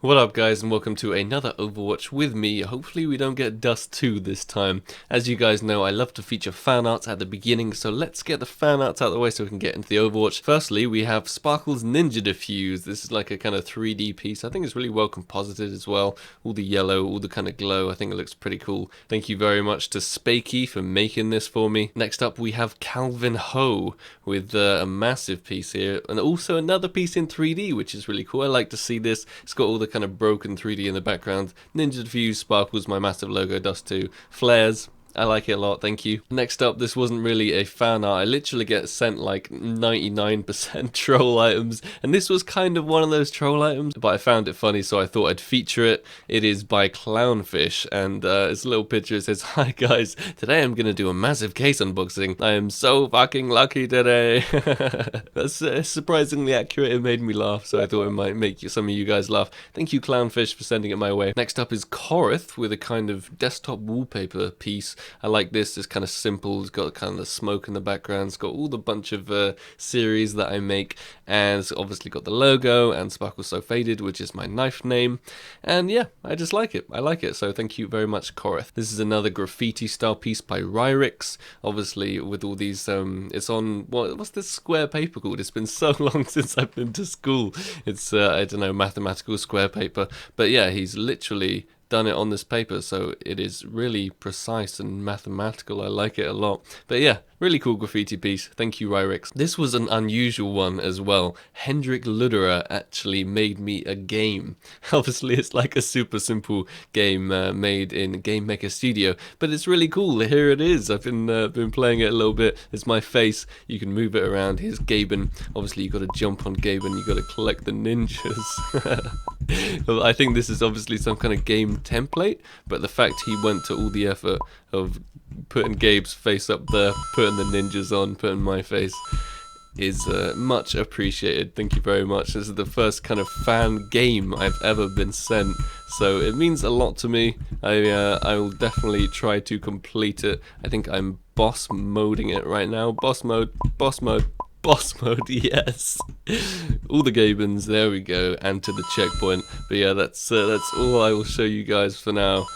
What up guys, and welcome to another Overwatch with me. Hopefully we don't get Dust 2 this time. As you guys know, I love to feature fan arts at the beginning, so let's get the fan arts out of the way so we can get into the Overwatch. Firstly, we have Sparkle's Ninja Diffuse. This is like a kind of 3D piece. I think it's really well composited as well. All the yellow, all the kind of glow, I think it looks pretty cool. Thank you very much to Spakey for making this for me. Next up we have Calvin Ho with a massive piece here, and also another piece in 3D, which is really cool. I like to see this. It's got all the kind of broken 3D in the background. Ninja Diffuse, Sparkles, my massive logo, Dust 2, Flares. I like it a lot, thank you. Next up, this wasn't really a fan art. I literally get sent like 99% troll items, and this was kind of one of those troll items, but I found it funny, so I thought I'd feature it. It is by Clownfish, and it's a little picture. It says, "Hi guys, today I'm gonna do a massive case unboxing. I am so fucking lucky today." That's surprisingly accurate. It made me laugh, so I thought it might make some of you guys laugh. Thank you, Clownfish, for sending it my way. Next up is Korith with a kind of desktop wallpaper piece. I like this. It's kind of simple. It's got kind of smoke in the background. It's got all the bunch of series that I make, and it's obviously got the logo and Sparkle So Faded, which is my knife name. And yeah, I just like it. I like it. So thank you very much, Korith. This is another graffiti style piece by Ryrix. Obviously, with all these, it's on what's this square paper called? It's been so long since I've been to school. It's I don't know, mathematical square paper. But yeah, he's literally done it on this paper, so it is really precise and mathematical. I like it a lot. But yeah, really cool graffiti piece. Thank you, Ryrix. This was an unusual one as well. Hendrik Luderer actually made me a game. Obviously, it's like a super simple game made in Game Maker Studio, but it's really cool. Here it is. I've been playing it a little bit. It's my face. You can move it around. Here's Gaben. Obviously, you got to jump on Gaben. You got to collect the ninjas. Well, I think this is obviously some kind of game template, but the fact he went to all the effort of putting Gabe's face up there, putting the ninjas on, putting my face, is much appreciated. Thank you very much. This is the first kind of fan game I've ever been sent, so it means a lot to me. I will definitely try to complete it. I think I'm boss moding it right now. Boss mode, boss mode. Boss mode, yes. All the Gabens, there we go, and to the checkpoint. But yeah, that's all I will show you guys for now.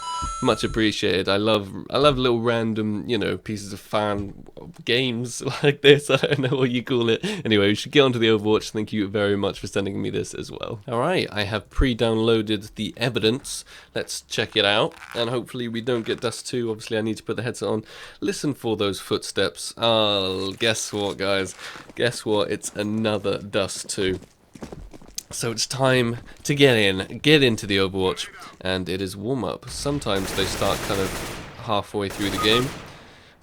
Much appreciated. I love little random, pieces of fan games like this. I don't know what you call it. Anyway, we should get on to the Overwatch. Thank you very much for sending me this as well. Alright, I have pre-downloaded the evidence. Let's check it out, and hopefully we don't get Dust 2. Obviously, I need to put the headset on. Listen for those footsteps. Oh, guess what, guys? Guess what? It's another Dust 2. So it's time to get into the Overwatch, and it is warm-up. Sometimes they start kind of halfway through the game,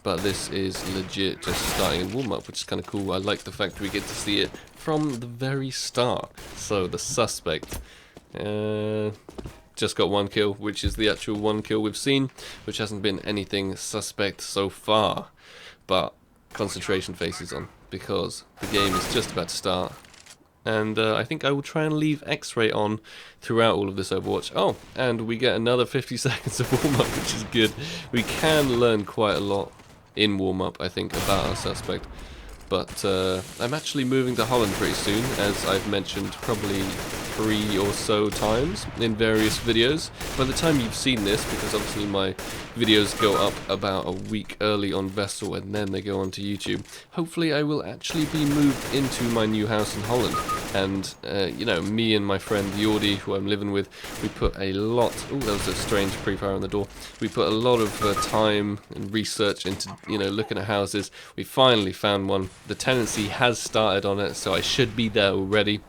but this is legit just starting in warm-up, which is kind of cool. I like the fact we get to see it from the very start. So the suspect just got one kill, which is the actual one kill we've seen, which hasn't been anything suspect so far. But concentration faces on, because the game is just about to start. And I think I will try and leave X-Ray on throughout all of this Overwatch. Oh, and we get another 50 seconds of warm-up, which is good. We can learn quite a lot in warm-up, I think, about our suspect. But I'm actually moving to Holland pretty soon, as I've mentioned probably 3 or so times in various videos. By the time you've seen this, because obviously my videos go up about a week early on Vessel and then they go onto YouTube, hopefully I will actually be moved into my new house in Holland. And, me and my friend Jordi, who I'm living with, we put a lot... Oh, that was a strange pre-fire on the door. We put a lot of time and research into, looking at houses. We finally found one. The tenancy has started on it, so I should be there already.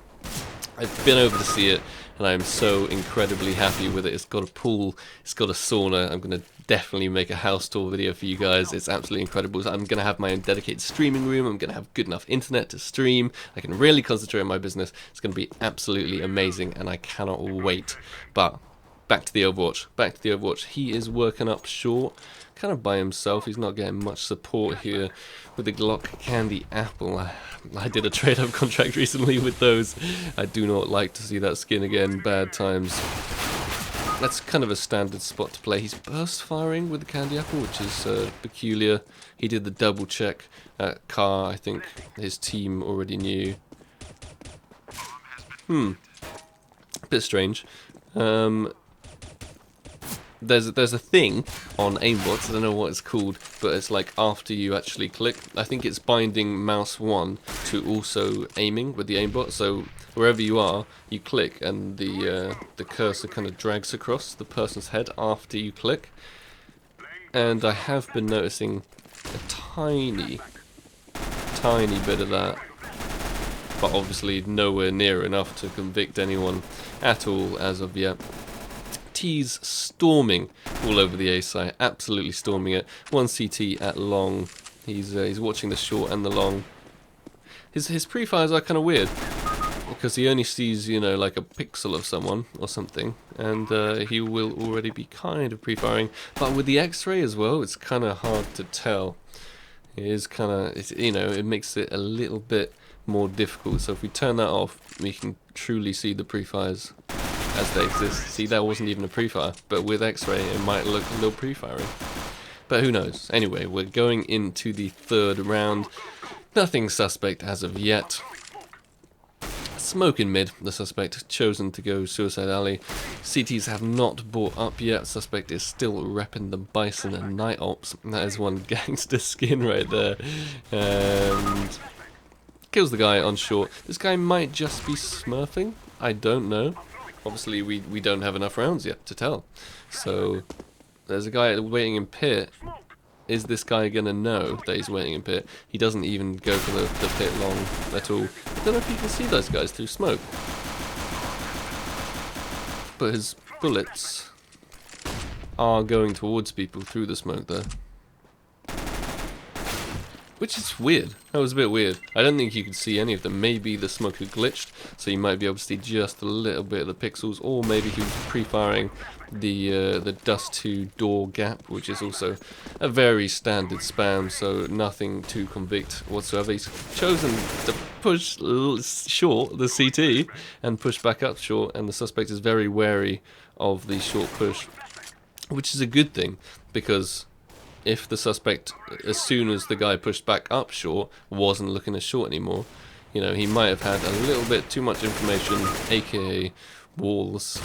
I've been over to see it, and I'm so incredibly happy with it. It's got a pool, it's got a sauna. I'm going to definitely make a house tour video for you guys. It's absolutely incredible. I'm going to have my own dedicated streaming room. I'm going to have good enough internet to stream. I can really concentrate on my business. It's going to be absolutely amazing, and I cannot wait. But back to the Overwatch. Back to the Overwatch. He is working up short, kind of by himself. He's not getting much support here with the Glock Candy Apple. I did a trade-up contract recently with those. I do not like to see that skin again. Bad times. That's kind of a standard spot to play. He's burst firing with the Candy Apple, which is peculiar. He did the double check at car. I think his team already knew. Bit strange. There's a thing on aimbots, I don't know what it's called, but it's like after you actually click. I think it's binding mouse 1 to also aiming with the aimbot, so wherever you are, you click and the cursor kind of drags across the person's head after you click. And I have been noticing a tiny bit of that, but obviously nowhere near enough to convict anyone at all as of yet. T's storming all over the A site, absolutely storming it. 1 CT at long. He's watching the short and the long. His pre-fires are kind of weird because he only sees, you know, like a pixel of someone or something, and he will already be kind of pre-firing. But with the X-ray as well, it's kind of hard to tell. It is kind of, you know, it makes it a little bit more difficult. So if we turn that off, we can truly see the pre-fires as they exist. See, that wasn't even a pre-fire, but with X-ray it might look a little pre-firing. But who knows? Anyway, we're going into the third round. Nothing suspect as of yet. Smoke in mid, the suspect chosen to go Suicide Alley. CTs have not bought up yet. Suspect is still repping the Bison and Night Ops. That is one gangster skin right there. And kills the guy on short. This guy might just be smurfing. I don't know. Obviously, we don't have enough rounds yet to tell. So, there's a guy waiting in pit. Is this guy going to know that he's waiting in pit? He doesn't even go for the pit long at all. I don't know if you can see those guys through smoke. But his bullets are going towards people through the smoke there. Which is weird. That was a bit weird. I don't think you could see any of them. Maybe the smoke had glitched, so you might be able to see just a little bit of the pixels, or maybe he was pre-firing the Dust 2 door gap, which is also a very standard spam, so nothing to convict whatsoever. He's chosen to push short, the CT, and push back up short, and the suspect is very wary of the short push, which is a good thing, because if the suspect, as soon as the guy pushed back up short, wasn't looking as short anymore, you know, he might have had a little bit too much information, aka walls.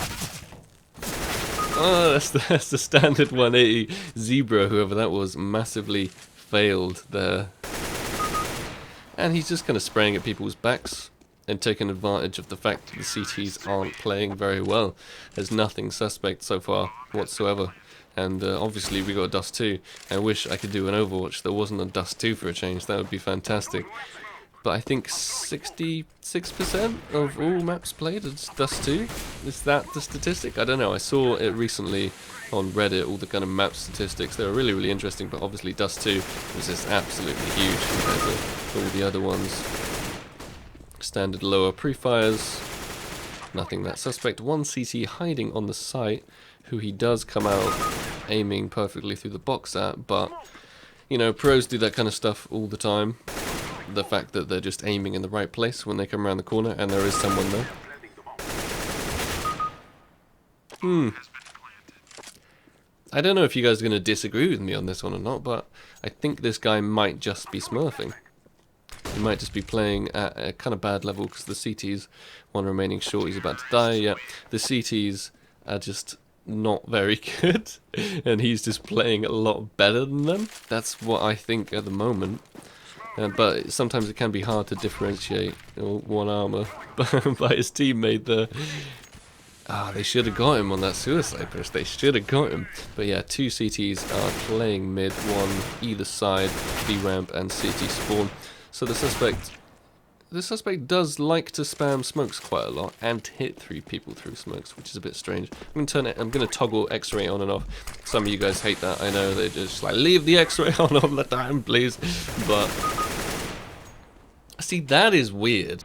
Oh, that's the standard 180 Zebra, whoever that was, massively failed there. And he's just kind of spraying at people's backs and taking advantage of the fact that the CTs aren't playing very well. There's nothing suspect so far whatsoever. And obviously we got a Dust 2. I wish I could do an Overwatch that wasn't a Dust 2 for a change. That would be fantastic. But I think 66% of all maps played is Dust 2. Is that the statistic? I don't know. I saw it recently on Reddit, all the kind of map statistics. They were really, really interesting. But obviously Dust 2 was just absolutely huge compared to all the other ones. Standard lower pre-fires. Nothing that suspect. 1 CT hiding on the site, who he does come out aiming perfectly through the box at, but, you know, pros do that kind of stuff all the time. The fact that they're just aiming in the right place when they come around the corner and there is someone there. I don't know if you guys are going to disagree with me on this one or not, but I think this guy might just be smurfing. He might just be playing at a kind of bad level because the CTs, one remaining short, he's about to die. Yeah, the CTs are just not very good, and he's just playing a lot better than them. That's what I think at the moment. But sometimes it can be hard to differentiate one armor by his teammate there. They should have got him on that suicide push. They should have got him. But yeah, 2 CTs are playing mid, one either side, B ramp and CT spawn. So the suspect does like to spam smokes quite a lot and hit 3 people through smokes, which is a bit strange. I'm gonna toggle X-ray on and off. Some of you guys hate that. I know, they're just like, leave the X-ray on all the time, please. But see, that is weird.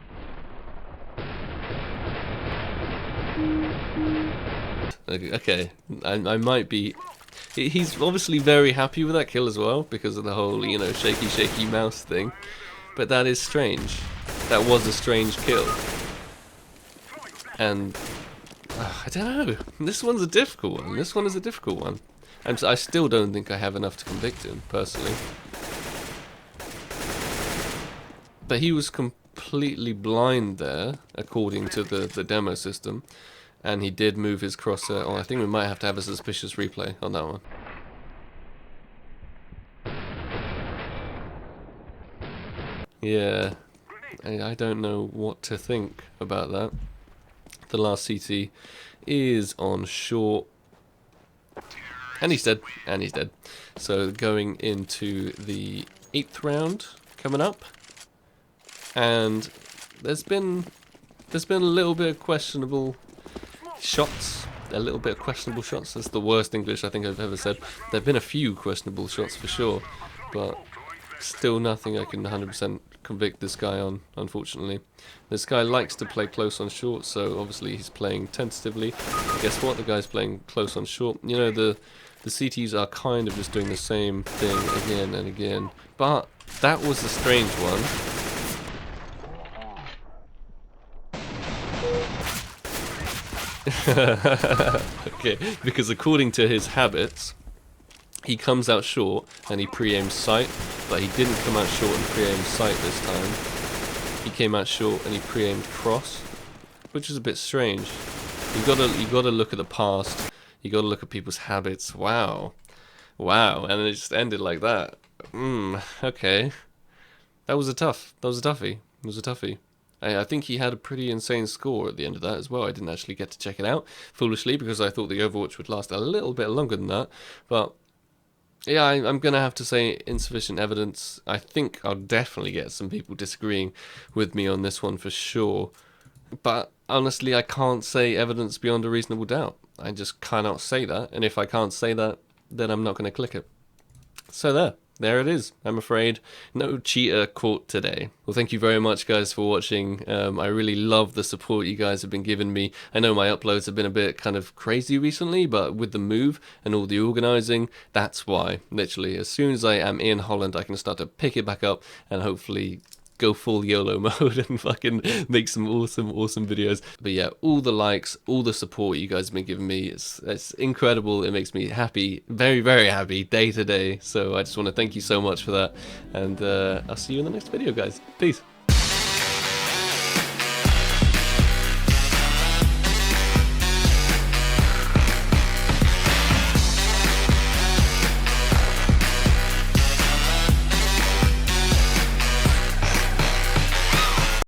Okay, I might be. He's obviously very happy with that kill as well because of the whole, you know, shaky mouse thing. But that is strange. That was a strange kill. And I don't know. This one's a difficult one. This one is a difficult one. I still don't think I have enough to convict him, personally. But he was completely blind there, according to the demo system. And he did move his crosshair. Oh, I think we might have to have a suspicious replay on that one. Yeah, I don't know what to think about that. The last CT is on short. And he's dead. And he's dead. So going into the 8th round coming up. And there's been a little bit of questionable shots. A little bit of questionable shots. That's the worst English I think I've ever said. There have been a few questionable shots for sure. But still nothing I can 100% convict this guy on, unfortunately. This guy likes to play close on short, so obviously he's playing tentatively. And guess what? The guy's playing close on short. You know, the CTs are kind of just doing the same thing again and again. But that was a strange one. Okay, because according to his habits, he comes out short and he pre-aims sight, but he didn't come out short and pre-aim sight this time. He came out short and he pre-aimed cross, which is a bit strange. You gotta look at the past. You gotta look at people's habits. Wow, and it just ended like that. Okay, that was a toughie. It was a toughie. I think he had a pretty insane score at the end of that as well. I didn't actually get to check it out, foolishly, because I thought the Overwatch would last a little bit longer than that. But yeah, I'm going to have to say insufficient evidence. I think I'll definitely get some people disagreeing with me on this one for sure. But honestly, I can't say evidence beyond a reasonable doubt. I just cannot say that. And if I can't say that, then I'm not going to click it. So there it is. I'm afraid no cheater caught today. Well, thank you very much, guys, for watching. I really love the support you guys have been giving me. I know my uploads have been a bit kind of crazy recently, but with the move and all the organising, that's why. Literally, as soon as I am in Holland, I can start to pick it back up and hopefully go full YOLO mode and fucking make some awesome videos. But yeah, all the likes, all the support you guys have been giving me, it's incredible. It makes me happy, very happy day to day. So I just want to thank you so much for that, and I'll see you in the next video, guys. Peace.